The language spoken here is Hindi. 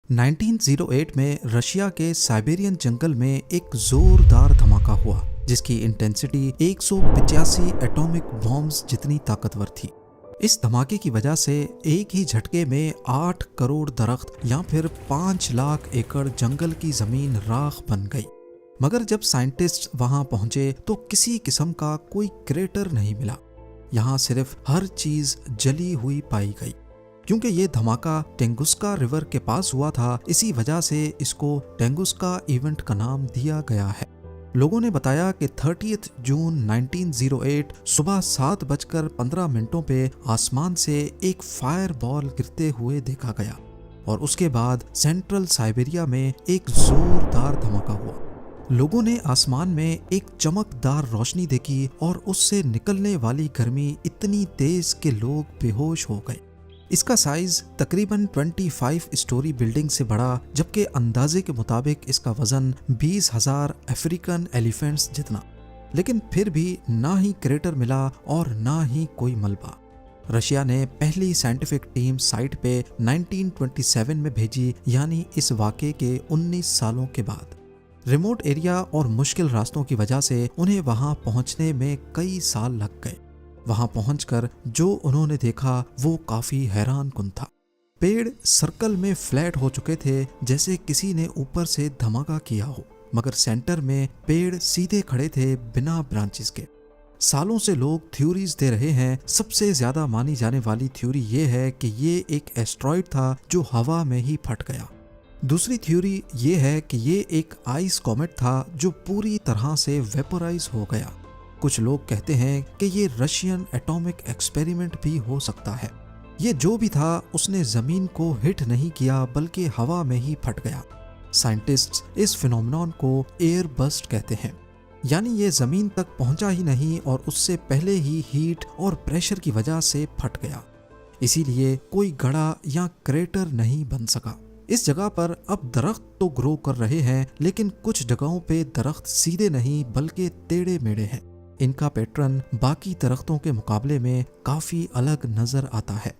1908 में रशिया के साइबेरियन जंगल में एक जोरदार धमाका हुआ जिसकी इंटेंसिटी 185 एटॉमिक बॉम्ब्स जितनी ताकतवर थी। इस धमाके की वजह से एक ही झटके में 8 करोड़ दरख्त या फिर 5 लाख एकड़ जंगल की जमीन राख बन गई। मगर जब साइंटिस्ट वहां पहुंचे तो किसी किस्म का कोई क्रेटर नहीं मिला। यहाँ सिर्फ हर चीज जली हुई पाई गई। क्योंकि ये धमाका टेंगुस्का रिवर के पास हुआ था, इसी वजह से इसको टेंगुस्का इवेंट का नाम दिया गया है। लोगों ने बताया कि 30 जून 1908 सुबह 7:15 पे आसमान से एक फायर बॉल गिरते हुए देखा गया और उसके बाद सेंट्रल साइबेरिया में एक जोरदार धमाका हुआ। लोगों ने आसमान में एक चमकदार रोशनी देखी और उससे निकलने वाली गर्मी इतनी तेज कि लोग बेहोश हो गए। इसका साइज तकरीबन 25 स्टोरी बिल्डिंग से बढ़ा, जबकि अंदाजे के मुताबिक इसका वजन 20,000 अफ्रीकन एलिफेंट्स जितना। लेकिन फिर भी ना ही क्रेटर मिला और ना ही कोई मलबा। रशिया ने पहली साइंटिफिक टीम साइट पे 1927 में भेजी, यानी इस वाक़े के 19 सालों के बाद। रिमोट एरिया और मुश्किल रास्तों की वजह से उन्हें वहां पहुंचने में कई साल लग गए। वहां पहुंचकर जो उन्होंने देखा वो काफी हैरान कुन था। पेड़ सर्कल में फ्लैट हो चुके थे, जैसे किसी ने ऊपर से धमाका किया हो, मगर सेंटर में पेड़ सीधे खड़े थे बिना ब्रांचेस के। सालों से लोग थ्योरीज दे रहे हैं। सबसे ज्यादा मानी जाने वाली थ्योरी ये है कि ये एक एस्ट्रॉइड था जो हवा में ही फट गया। दूसरी थ्योरी ये है कि ये एक आइस कॉमेट था जो पूरी तरह से वेपोराइज हो गया। कुछ लोग कहते हैं कि ये रशियन एटॉमिक एक्सपेरिमेंट भी हो सकता है। ये जो भी था उसने जमीन को हिट नहीं किया बल्कि हवा में ही फट गया। साइंटिस्ट्स इस फिनोमेनन को एयर बस्ट कहते हैं, यानी ये जमीन तक पहुंचा ही नहीं और उससे पहले ही हीट और प्रेशर की वजह से फट गया। इसीलिए कोई गड़ा या क्रेटर नहीं बन सका। इस जगह पर अब दरख्त तो ग्रो कर रहे हैं, लेकिन कुछ जगहों पे दरख्त सीधे नहीं बल्कि टेढ़े मेढ़े हैं। इनका पैटर्न बाकी दरख्तों के मुकाबले में काफी अलग नजर आता है।